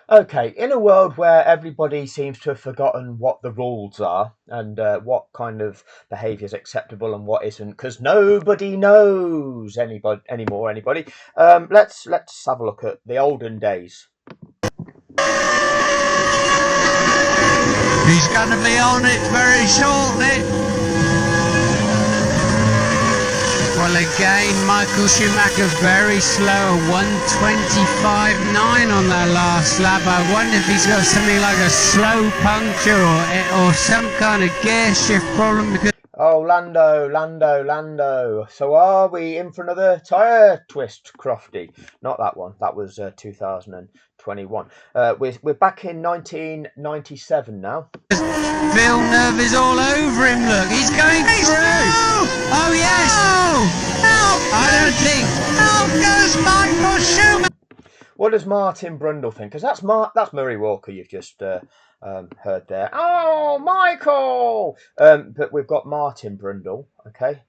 Okay, in a world where everybody seems to have forgotten what the rules are and what kind of behaviour is acceptable and what isn't, because nobody knows anybody anymore. Let's have a look at the olden days. He's going to be on it very shortly. Well, again, Michael Schumacher very slow, 1:25.9 on that last lap. I wonder if he's got something like a slow puncture or some kind of gear shift problem because. Oh, Lando. So are we in for another tyre twist, Crofty? Not that one. That was 2021. We're back in 1997 now. Villeneuve is all over him, look. He's going through. Oh, yes. Help! I don't think. Out goes Michael Schumacher. What does Martin Brundle think? Because that's Murray Walker you've just heard there. Oh, Michael! But we've got Martin Brundle, okay?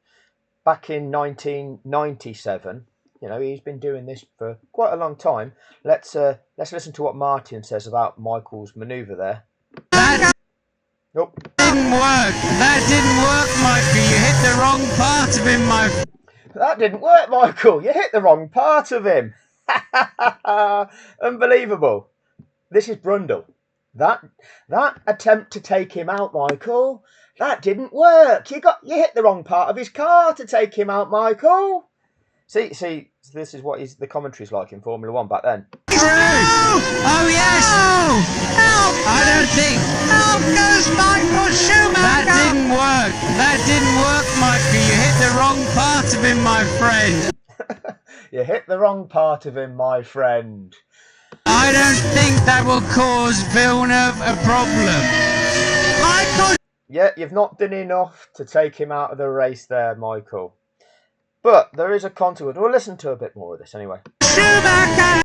Back in 1997. You know, he's been doing this for quite a long time. Let's listen to what Martin says about Michael's manoeuvre there. That Oh. didn't work. That didn't work, Michael. You hit the wrong part of him, That didn't work, Michael. You hit the wrong part of him. Unbelievable. This is Brundle. That attempt to take him out, Michael, that didn't work. You hit the wrong part of his car to take him out, Michael. See, this is what the commentary's like in Formula One back then. Oh yes! Help! I don't think. Out goes Michael Schumacher. That didn't work, Michael. You hit the wrong part of him, my friend. You hit the wrong part of him, my friend. I don't think that will cause Villeneuve a problem. Michael. Yeah, you've not done enough to take him out of the race there, Michael. But there is a consequence. We'll listen to a bit more of this anyway. Schumacher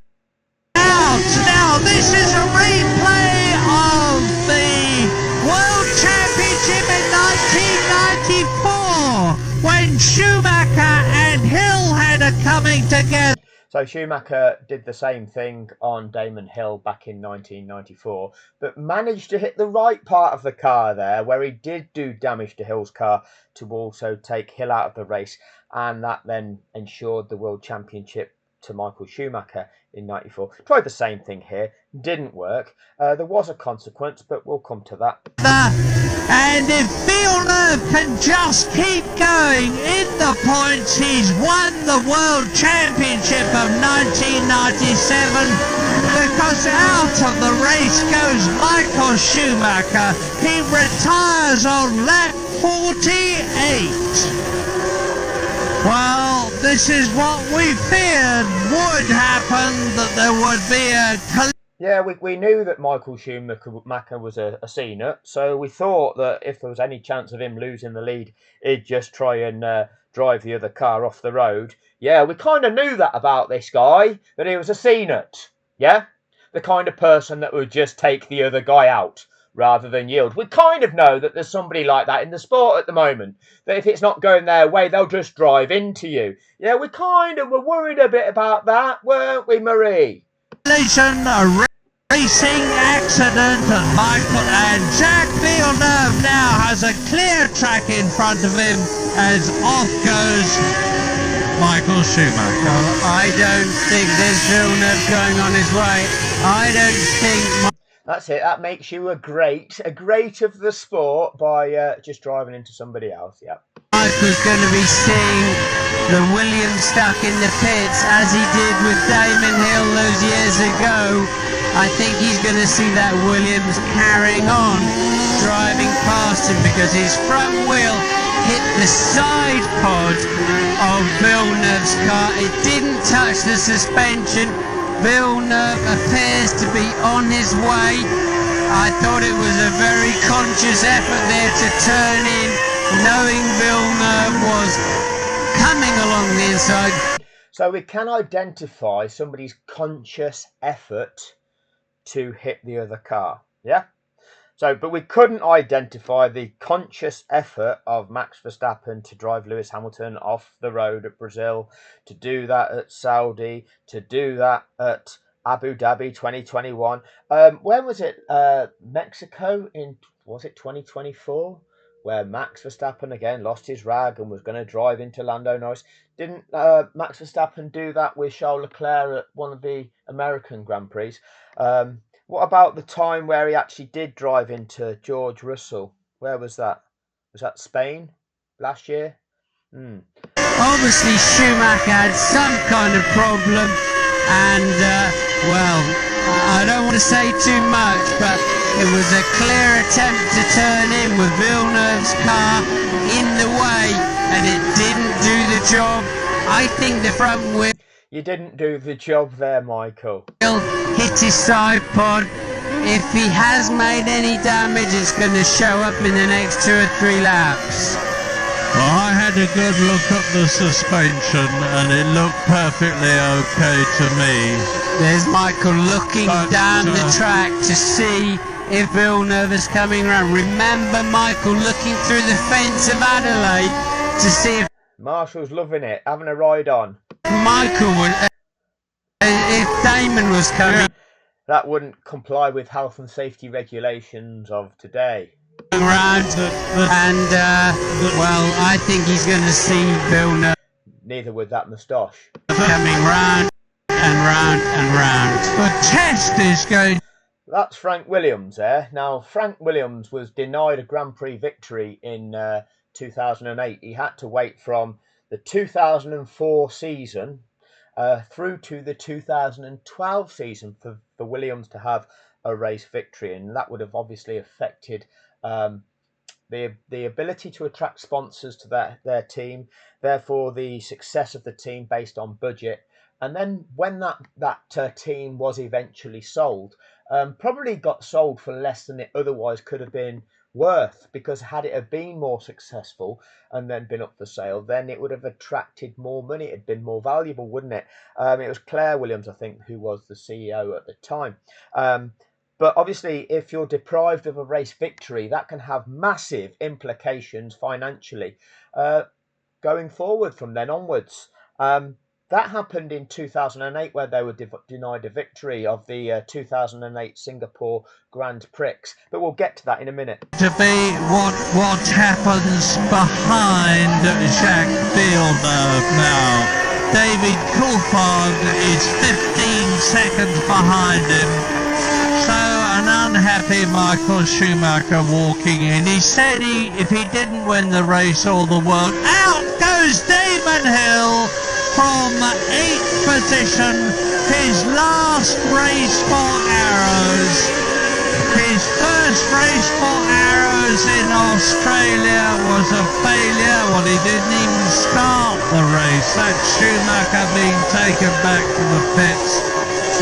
out. Now this is a replay of the World Championship in 1994 when Schumacher and Hill had a coming together. So Schumacher did the same thing on Damon Hill back in 1994, but managed to hit the right part of the car there, where he did do damage to Hill's car to also take Hill out of the race, and that then ensured the World Championship to Michael Schumacher in 94. Tried the same thing here, didn't work. There was a consequence, but we'll come to that. And if Villeneuve can just keep going in the points, he's won the World Championship of 1997, because out of the race goes Michael Schumacher. He retires on lap 48. Well, this is what we feared would happen, that there would be a... Yeah, we knew that Michael Schumacher was a C-nut, so we thought that if there was any chance of him losing the lead, he'd just try and drive the other car off the road. Yeah, we kind of knew that about this guy, that he was a C-nut. Yeah? The kind of person that would just take the other guy out rather than yield. We kind of know that there's somebody like that in the sport at the moment, that if it's not going their way, they'll just drive into you. Yeah, we kind of were worried a bit about that, weren't we, Marie? Racing accident, and Michael and Jacques Villeneuve now has a clear track in front of him as off goes Michael Schumacher. I don't think there's Villeneuve going on his way. I don't think... That's it. That makes you a great of the sport by just driving into somebody else. Yeah. Michael's going to be seeing the Williams stuck in the pits as he did with Damon Hill those years ago. I think he's going to see that Williams carrying on, driving past him, because his front wheel hit the side pod of Villeneuve's car. It didn't touch the suspension. Villeneuve appears to be on his way. I thought it was a very conscious effort there to turn in, knowing Villeneuve was coming along the inside. So we can identify somebody's conscious effort to hit the other car. Yeah? So, but we couldn't identify the conscious effort of Max Verstappen to drive Lewis Hamilton off the road at Brazil, to do that at Saudi, to do that at Abu Dhabi 2021. When was it? Mexico in, was it 2024? Where Max Verstappen again lost his rag and was going to drive into Lando Norris. Didn't Max Verstappen do that with Charles Leclerc at one of the American Grand Prix? What about the time where he actually did drive into George Russell? Where was that? Was that Spain last year? Hmm. Obviously, Schumacher had some kind of problem, and well, I don't want to say too much, but it was a clear attempt to turn in with Villeneuve's car in the way, and it didn't do the job. I think the front wheel You didn't do the job there, Michael. hit his side pod. If he has made any damage, it's going to show up in the next 2 or 3 laps. Well, I had a good look at the suspension and it looked perfectly okay to me. There's Michael looking down the track to see if Villeneuve is coming around. Remember Michael looking through the fence of Adelaide to see if Marshall's loving it, having a ride on. Michael would, if Damon was coming That wouldn't comply with health and safety regulations of today. around, and well, I think he's going to see Villeneuve Neither would that moustache. coming round and round and round. The test is going. That's Frank Williams there. Now, Frank Williams was denied a Grand Prix victory in 2008. He had to wait from the 2004 season through to the 2012 season for Williams to have a race victory, and that would have obviously affected the ability to attract sponsors to their team, therefore the success of the team based on budget. And then when that team was eventually sold, probably got sold for less than it otherwise could have been worth, because had it have been more successful and then been up for sale, then it would have attracted more money. It'd been more valuable, wouldn't it? It was Claire Williams, I think, who was the CEO at the time. But obviously, if you're deprived of a race victory, that can have massive implications financially going forward from then onwards. That happened in 2008, where they were denied a victory of the 2008 Singapore Grand Prix. But we'll get to that in a minute. To be what happens behind Jacques Villeneuve now. David Coulthard is 15 seconds behind him. So an unhappy Michael Schumacher walking in. He said if he didn't win the race or the world, out goes Damon Hill from 8th position. His last race for Arrows. His first race for Arrows in Australia was a failure. Well, he didn't even start the race. That's Schumacher being taken back to the pits.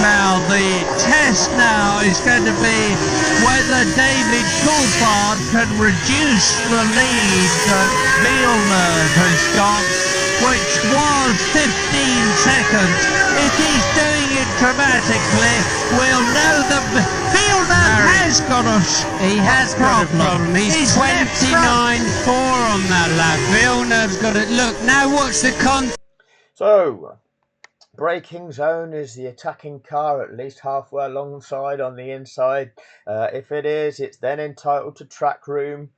Now the test now is going to be whether David Coulthard can reduce the lead that Villeneuve has got, which was 15 seconds. If he's doing it dramatically, we'll know that Villeneuve has got a problem. He's 29.4 on that lap. Villeneuve's got it. Look, now watch the So, braking zone, is the attacking car at least halfway alongside on the inside? If it is, it's then entitled to track room.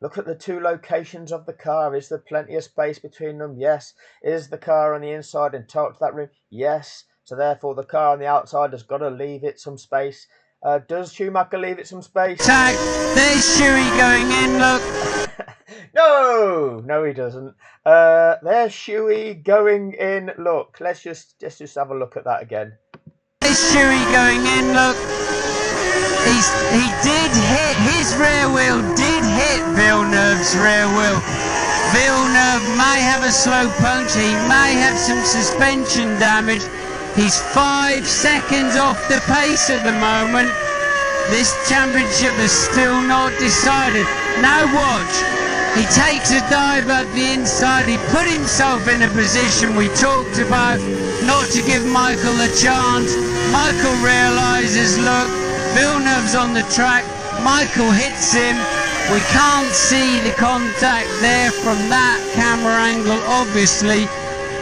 Look at the two locations of the car. Is there plenty of space between them? Yes. Is the car on the inside entitled to that room? Yes. So therefore the car on the outside has got to leave it some space. Does Schumacher leave it some space? Tag. There's Shuey going in, look. No, he doesn't. There's Shuey going in. Look, let's just have a look at that again. There's Shuey going in, look. He did hit, his rear wheel did hit Villeneuve's rear wheel. Villeneuve may have a slow puncture, he may have some suspension damage. He's 5 seconds off the pace at the moment. This championship is still not decided. Now watch. He takes a dive up the inside. He put himself in a position we talked about not to give Michael a chance. Michael realises, look, Villeneuve's on the track. Michael hits him. We can't see the contact there from that camera angle, obviously,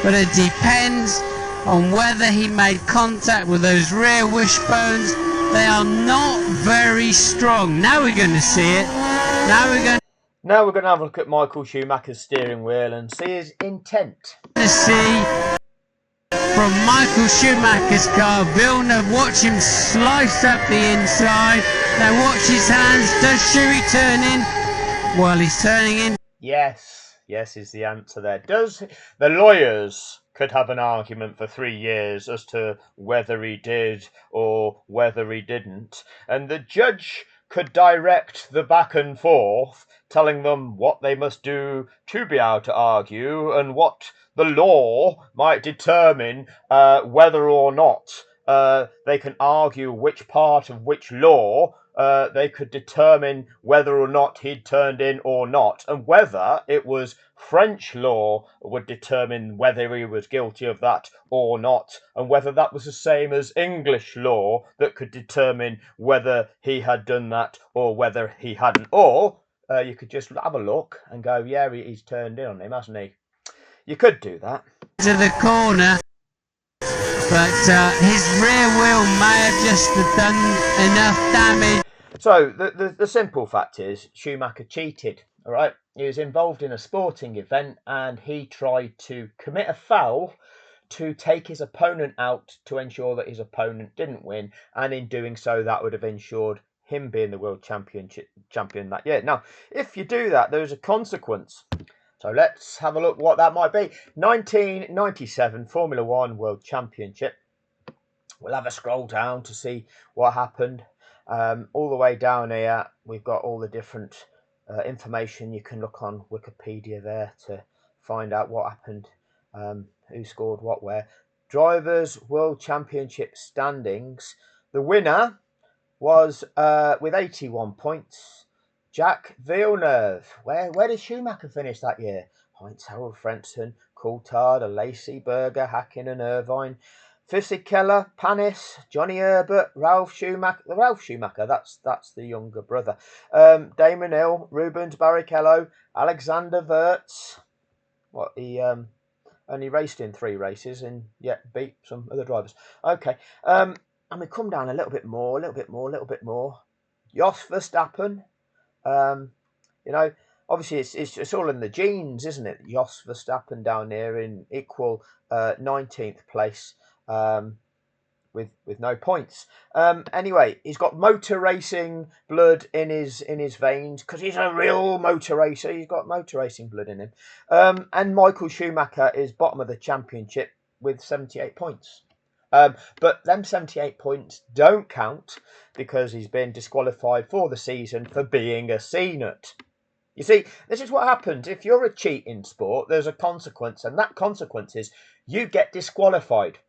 but it depends. on whether he made contact with those rear wishbones. They are not very strong. Now we're going to see it. Now we're going to have a look at Michael Schumacher's steering wheel and see his intent. to see from Michael Schumacher's car. Villeneuve, watch him slice up the inside. Now watch his hands. Does Schuey turn in? Well, he's turning in. Yes is the answer there. Does the lawyers could have an argument for 3 years as to whether he did or whether he didn't, and the judge could direct the back and forth, telling them what they must do to be able to argue and what the law might determine whether or not they can argue which part of which law they could determine whether or not he'd turned in or not, and whether it was French law would determine whether he was guilty of that or not, and whether that was the same as English law that could determine whether he had done that or whether he hadn't. Or you could just have a look and go, yeah, he's turned in on him, hasn't he? You could do that. To the corner, but his rear wheel may have just done enough damage. So the simple fact is Schumacher cheated. All right, he was involved in a sporting event and he tried to commit a foul to take his opponent out to ensure that his opponent didn't win, and in doing so that would have ensured him being the world champion that year. Now, if you do that, there's a consequence. So let's have a look what that might be. 1997 Formula One World Championship. We'll have a scroll down to see what happened. All the way down here, we've got all the different information. You can look on Wikipedia there to find out what happened, who scored what where. Drivers' World Championship standings. The winner was, with 81 points, Jacques Villeneuve. Where did Schumacher finish that year? Heinz Harald Frentzen, Coulthard, Lacey, Berger, Hakkinen, Irvine, Fisichella, Panis, Johnny Herbert, Ralf Schumacher, that's the younger brother. Damon Hill, Rubens Barrichello, Alexander Wirtz. He only raced in 3 races and yet beat some other drivers. Okay, and we come down a little bit more. Jos Verstappen. Obviously it's all in the genes, isn't it? Jos Verstappen down there in equal 19th place. With no points. Anyway, he's got motor racing blood in his veins because he's a real motor racer. He's got motor racing blood in him. And Michael Schumacher is bottom of the championship with 78 points. But them 78 points don't count because he's been disqualified for the season for being a C-nut. You see, this is what happens. If you're a cheat in sport, there's a consequence, and that consequence is you get disqualified.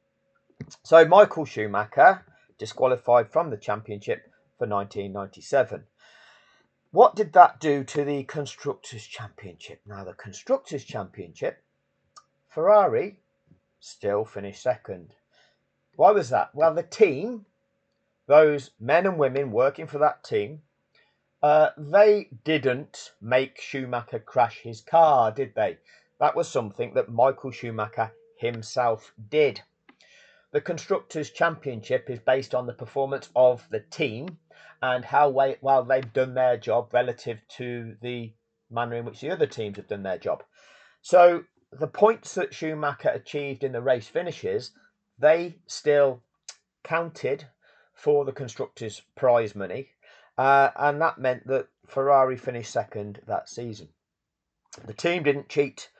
So Michael Schumacher disqualified from the championship for 1997. What did that do to the Constructors' Championship? Now, the Constructors' Championship, Ferrari still finished second. Why was that? Well, the team, those men and women working for that team, they didn't make Schumacher crash his car, did they? That was something that Michael Schumacher himself did. The Constructors' Championship is based on the performance of the team and how well they've done their job relative to the manner in which the other teams have done their job. So the points that Schumacher achieved in the race finishes, they still counted for the Constructors' prize money, and that meant that Ferrari finished second that season. The team didn't cheat,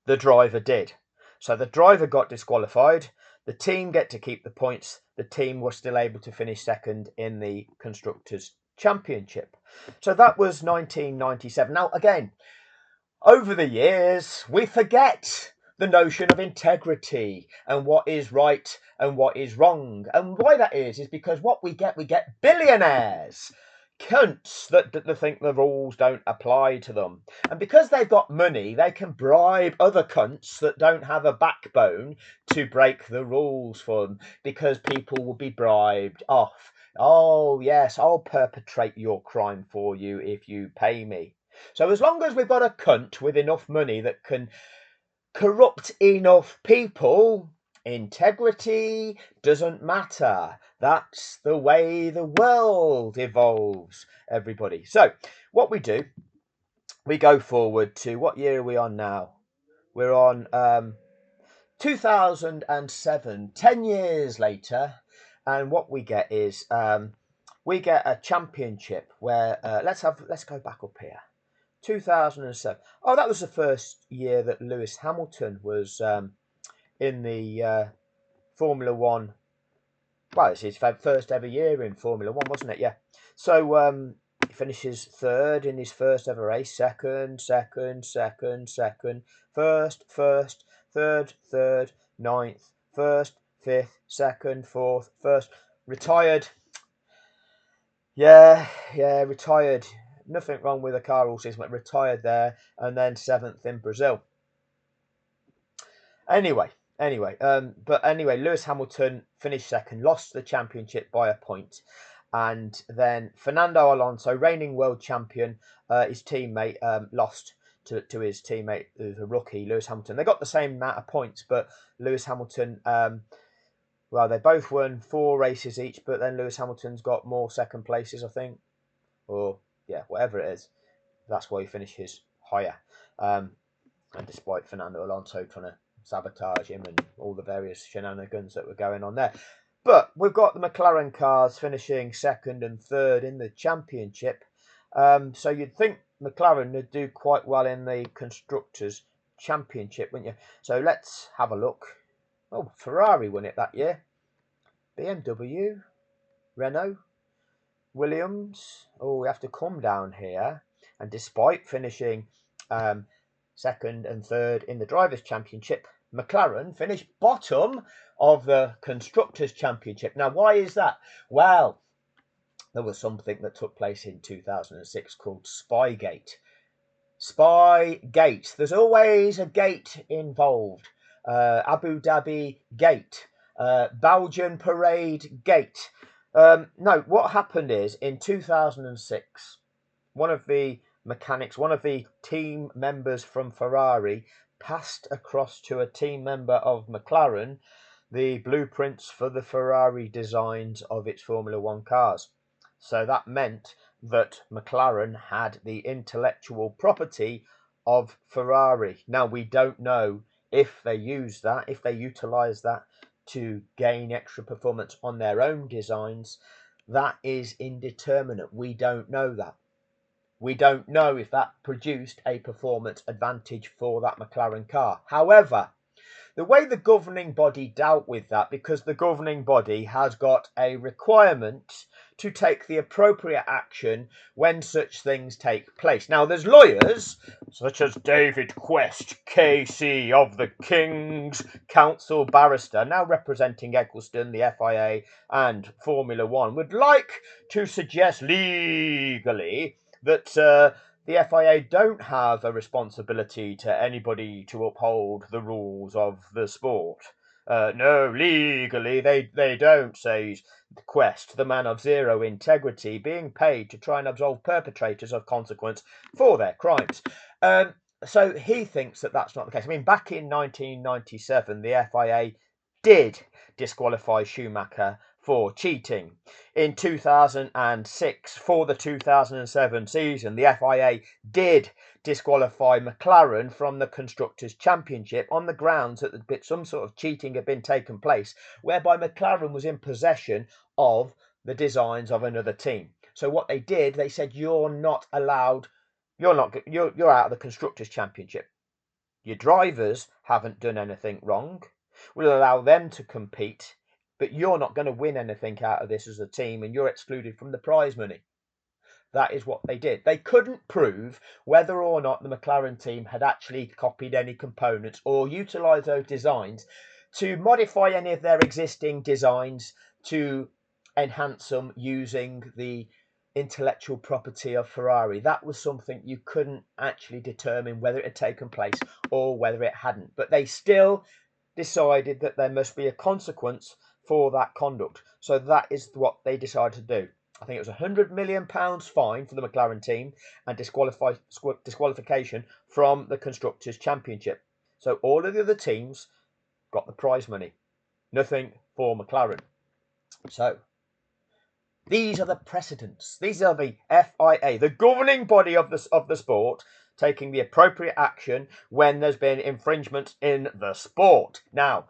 the driver did. So the driver got disqualified. The team get to keep the points. The team was still able to finish second in the Constructors' Championship. So that was 1997. Now, again, over the years, we forget the notion of integrity and what is right and what is wrong. And why that is because what we get billionaires, cunts that think the rules don't apply to them. And because they've got money, they can bribe other cunts that don't have a backbone to break the rules for them because people will be bribed off. Oh, yes, I'll perpetrate your crime for you if you pay me. So as long as we've got a cunt with enough money that can corrupt enough people Integrity doesn't matter. That's the way the world evolves, everybody. So what we do, we go forward to, what year are we on now? We're on 2007, 10 years later. And what we get is we get a championship where, let's go back up here. 2007. Oh, that was the first year that Lewis Hamilton was in the Formula One. Well, it's his first ever year in Formula One, wasn't it? Yeah. So he finishes third in his first ever race. Second, first, third, ninth, first, fifth, second, fourth, first. Retired. Yeah, retired. Nothing wrong with the car all season, but retired there, and then seventh in Brazil. Anyway, Lewis Hamilton finished second, lost the championship by a point, and then Fernando Alonso, reigning world champion, his teammate lost to his teammate, who's a rookie, Lewis Hamilton. They got the same amount of points, but Lewis Hamilton, well, they both won 4 races each, but then Lewis Hamilton's got more second places, I think, or yeah, whatever it is. That's why he finishes higher. And despite Fernando Alonso trying to sabotage him and all the various shenanigans that were going on there. But we've got the McLaren cars finishing second and third in the championship. So you'd think McLaren would do quite well in the Constructors' Championship, wouldn't you? So let's have a look. Oh, Ferrari won it that year. BMW, Renault, Williams. Oh, we have to come down here. And despite finishing second and third in the Drivers' Championship, McLaren finished bottom of the Constructors' Championship. Now, why is that? Well, there was something that took place in 2006 called Spygate. Spygate. There's always a gate involved. Abu Dhabi Gate. Belgian Parade Gate. No, what happened is in 2006, one of the mechanics, one of the team members from Ferrari passed across to a team member of McLaren the blueprints for the Ferrari designs of its Formula One cars. So that meant that McLaren had the intellectual property of Ferrari. Now, we don't know if they use that, if they utilize that to gain extra performance on their own designs. That is indeterminate. We don't know that. We don't know if that produced a performance advantage for that McLaren car. However, the way the governing body dealt with that, because the governing body has got a requirement to take the appropriate action when such things take place. Now, there's lawyers, such as David Quest, KC of the King's Council Barrister, now representing Eccleston, the FIA and Formula One, would like to suggest legally that the FIA don't have a responsibility to anybody to uphold the rules of the sport. No, legally they don't, says Quest, the man of zero integrity, being paid to try and absolve perpetrators of consequence for their crimes. So he thinks that that's not the case. I mean, back in 1997, the FIA did disqualify Schumacher for cheating. In 2006, for the 2007 season, the FIA did disqualify McLaren from the Constructors' Championship on the grounds that some sort of cheating had been taken place, whereby McLaren was in possession of the designs of another team. So what they did, they said, you're not allowed, you're out of the Constructors' Championship. Your drivers haven't done anything wrong. We'll allow them to compete, but you're not going to win anything out of this as a team, and you're excluded from the prize money. That is what they did. They couldn't prove whether or not the McLaren team had actually copied any components or utilised those designs to modify any of their existing designs to enhance them using the intellectual property of Ferrari. That was something you couldn't actually determine whether it had taken place or whether it hadn't. But they still decided that there must be a consequence for that conduct. So that is what they decided to do. I think it was £100 million fine for the McLaren team and disqualification from the Constructors' Championship. So all of the other teams got the prize money. Nothing for McLaren. So these are the precedents. These are the FIA, the governing body of the sport, taking the appropriate action when there's been infringement in the sport. Now,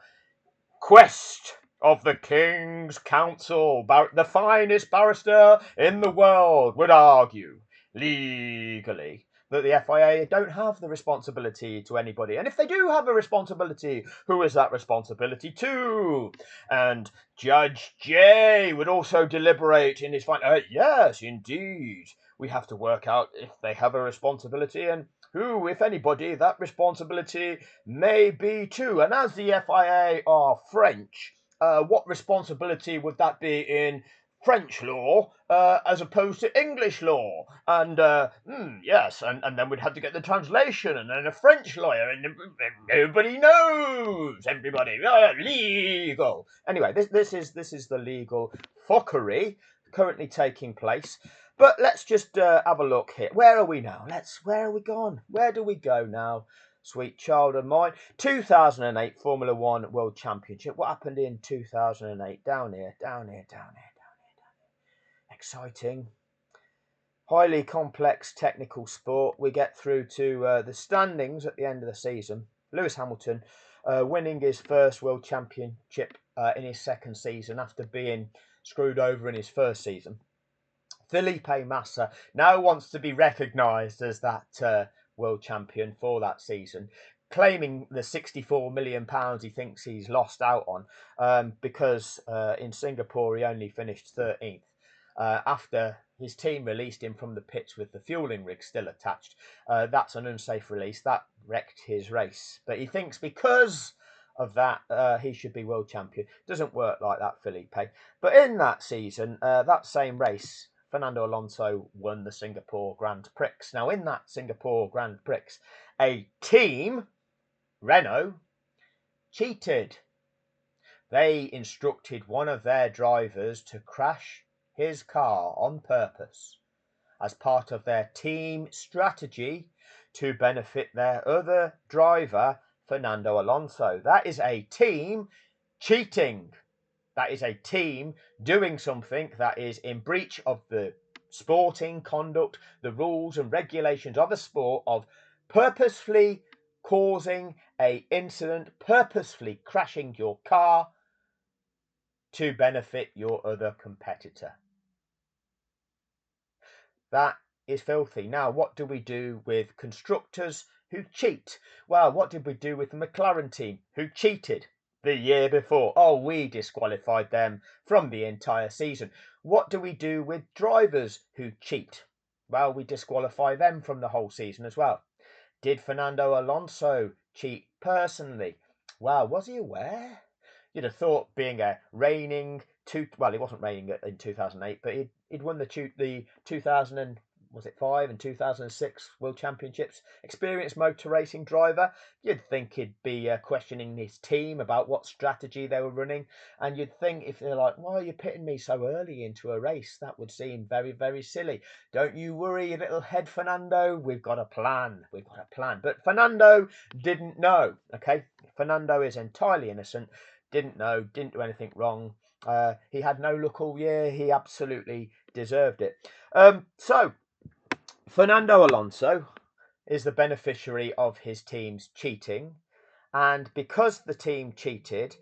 quest of the King's Counsel, the finest barrister in the world, would argue legally that the FIA don't have the responsibility to anybody. And if they do have a responsibility, who is that responsibility to? And Judge J would also deliberate in his final. Yes, indeed. We have to work out if they have a responsibility and who, if anybody, that responsibility may be to. And as the FIA are French, what responsibility would that be in French law as opposed to English law? And yes, and then we'd have to get the translation, and then a French lawyer, and nobody knows. Everybody legal. Anyway, this is the legal fuckery currently taking place. But let's just have a look here. Where are we now? Where are we gone? Where do we go now? Sweet child of mine. 2008 Formula One World Championship. What happened in 2008? Down here. Exciting. Highly complex technical sport. We get through to the standings at the end of the season. Lewis Hamilton winning his first World Championship in his second season after being screwed over in his first season. Felipe Massa now wants to be recognised as that world champion for that season, claiming the £64 million he thinks he's lost out on because in Singapore he only finished 13th after his team released him from the pits with the fueling rig still attached. That's an unsafe release. That wrecked his race. But he thinks because of that, he should be world champion. Doesn't work like that, Felipe. But in that season, that same race, Fernando Alonso won the Singapore Grand Prix. Now, in that Singapore Grand Prix, a team, Renault, cheated. They instructed one of their drivers to crash his car on purpose as part of their team strategy to benefit their other driver, Fernando Alonso. That is a team cheating. That is a team doing something that is in breach of the sporting conduct, the rules and regulations of a sport, of purposefully causing an incident, purposefully crashing your car to benefit your other competitor. That is filthy. Now, what do we do with constructors who cheat? Well, what did we do with the McLaren team who cheated the year before? Oh, we disqualified them from the entire season. What do we do with drivers who cheat? Well, we disqualify them from the whole season as well. Did Fernando Alonso cheat personally? Well, was he aware? You'd have thought, being a reigning well, he wasn't reigning in 2008, but he'd won the 2005 and 2006 World Championships. Experienced motor racing driver. You'd think he'd be questioning his team about what strategy they were running, and you'd think, if they're like, "Why are you pitting me so early into a race?" That would seem very, very silly. Don't you worry, you little head, Fernando. We've got a plan. But Fernando didn't know. Okay, Fernando is entirely innocent. Didn't know. Didn't do anything wrong. He had no luck all year. He absolutely deserved it. So, Fernando Alonso is the beneficiary of his team's cheating. And because the team cheated,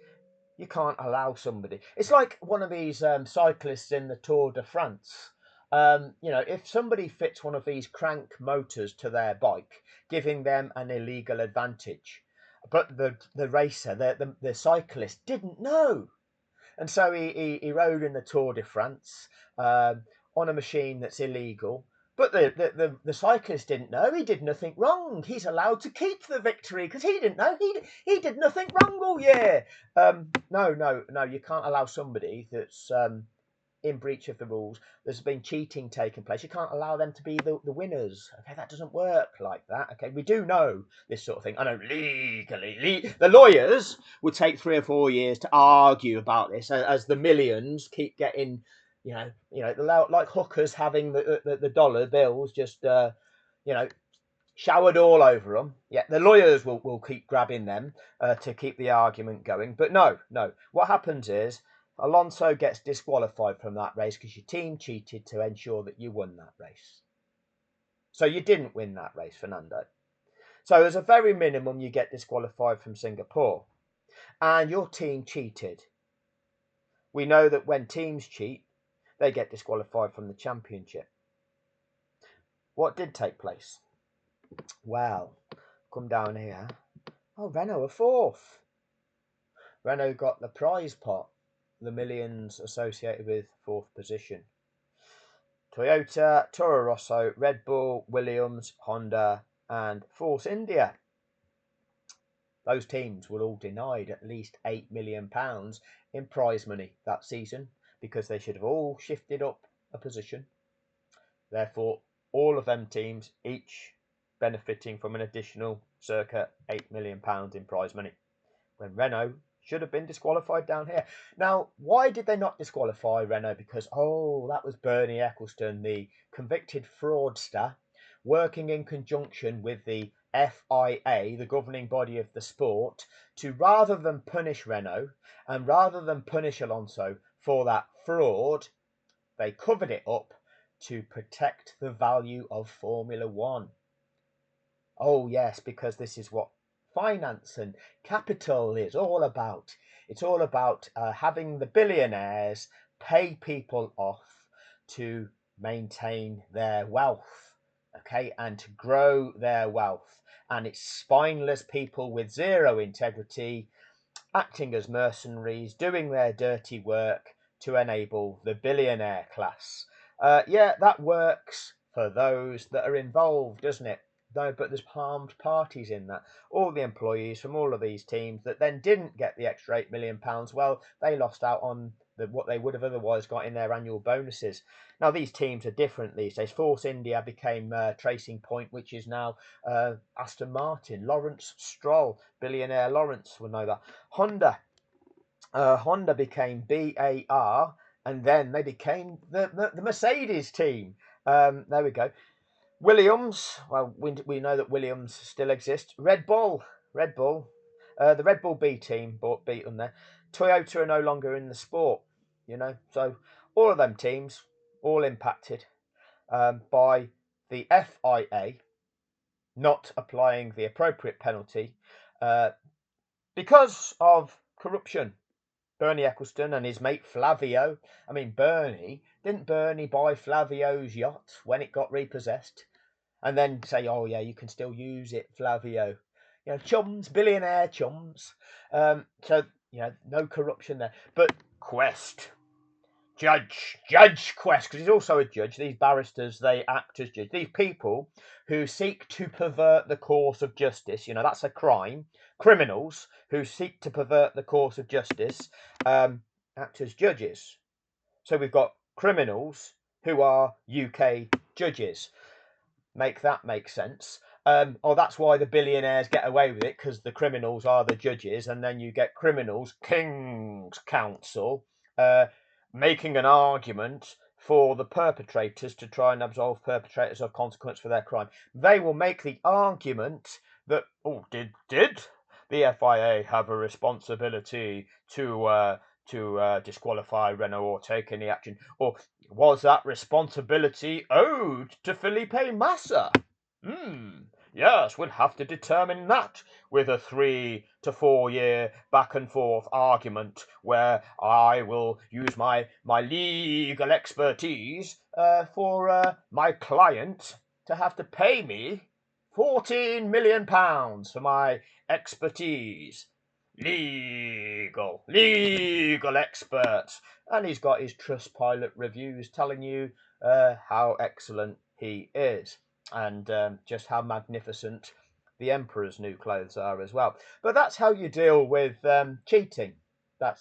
you can't allow somebody. It's like one of these cyclists in the Tour de France. If somebody fits one of these crank motors to their bike, giving them an illegal advantage, but the racer, the cyclist, didn't know. And so he rode in the Tour de France on a machine that's illegal. But the cyclist didn't know. He did nothing wrong. He's allowed to keep the victory because he didn't know. He did nothing wrong all year. No. You can't allow somebody that's in breach of the rules. There's been cheating taking place. You can't allow them to be the winners. Okay, that doesn't work like that. Okay, we do know this sort of thing. I know legally, the lawyers would take 3 or 4 years to argue about this as the millions keep getting, like hookers having the dollar bills just, showered all over them. Yeah, the lawyers will keep grabbing them to keep the argument going. But no. What happens is Alonso gets disqualified from that race because your team cheated to ensure that you won that race. So you didn't win that race, Fernando. So as a very minimum, you get disqualified from Singapore. And your team cheated. We know that when teams cheat, they get disqualified from the championship. What did take place? Well, come down here. Oh, Renault are fourth. Renault got the prize pot, the millions associated with fourth position. Toyota, Toro Rosso, Red Bull, Williams, Honda, and Force India. Those teams were all denied at least £8 million in prize money that season because they should have all shifted up a position. Therefore, all of them teams, each benefiting from an additional circa £8 million in prize money, when Renault should have been disqualified down here. Now, why did they not disqualify Renault? Because, that was Bernie Ecclestone, the convicted fraudster, working in conjunction with the FIA, the governing body of the sport, to rather than punish Renault and rather than punish Alonso for that fraud, they covered it up to protect the value of Formula One. Oh yes, because this is what finance and capital is all about. It's all about having the billionaires pay people off to maintain their wealth, okay, and to grow their wealth. And it's spineless people with zero integrity acting as mercenaries, doing their dirty work to enable the billionaire class. That works for those that are involved, doesn't it? No, but there's harmed parties in that. All the employees from all of these teams that then didn't get the extra £8 million, well, they lost out on what they would have otherwise got in their annual bonuses. Now, these teams are different these days. Force India became Tracing Point, which is now Aston Martin. Lawrence Stroll, billionaire Lawrence will know that. Honda became BAR, and then they became the Mercedes team. There we go. Williams, well, we know that Williams still exists. Red Bull, the Red Bull B team beat them there. Toyota are no longer in the sport, so all of them teams, all impacted by the FIA not applying the appropriate penalty because of corruption. Bernie Ecclestone and his mate Flavio. I mean, didn't Bernie buy Flavio's yacht when it got repossessed? And then say, oh yeah, you can still use it, Flavio. Chums, billionaire chums. No corruption there. But Quest, Judge Quest, because he's also a judge. These barristers, they act as judges. These people who seek to pervert the course of justice, that's a crime. Criminals who seek to pervert the course of justice act as judges. So we've got criminals who are UK judges. Make that make sense. That's why the billionaires get away with it, because the criminals are the judges, and then you get criminals, King's Counsel, making an argument for the perpetrators to try and absolve perpetrators of consequence for their crime. They will make the argument that, did the FIA have a responsibility to disqualify Renault or take any action? Or was that responsibility owed to Felipe Massa? Yes, we'll have to determine that with a 3 to 4 year back and forth argument where I will use my legal expertise for my client to have to pay me £14 million for my expertise. Legal experts. And he's got his Trustpilot reviews telling you how excellent he is, and just how magnificent the Emperor's new clothes are as well. But that's how you deal with cheating. But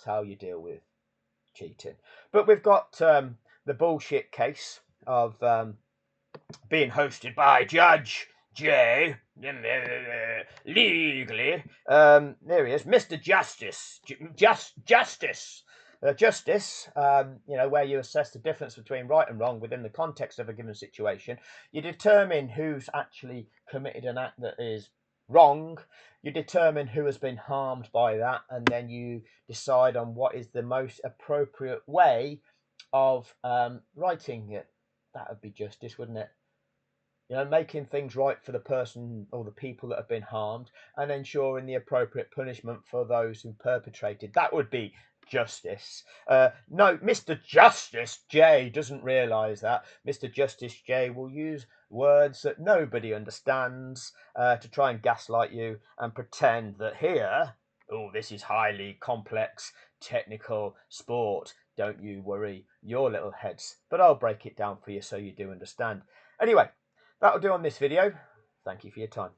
we've got the bullshit case of being hosted by Judge J. Legally. There he is, Mr. Justice. Justice. justice, where you assess the difference between right and wrong within the context of a given situation. You determine who's actually committed an act that is wrong. You determine who has been harmed by that, and then you decide on what is the most appropriate way of righting it. That would be justice, wouldn't it? Making things right for the person or the people that have been harmed, and ensuring the appropriate punishment for those who perpetrated. That would be justice. No, Mr. Justice J doesn't realise that. Mr. Justice J will use words that nobody understands to try and gaslight you and pretend that here, oh, this is highly complex, technical sport. Don't you worry your little heads, but I'll break it down for you so you do understand. Anyway, that'll do on this video. Thank you for your time.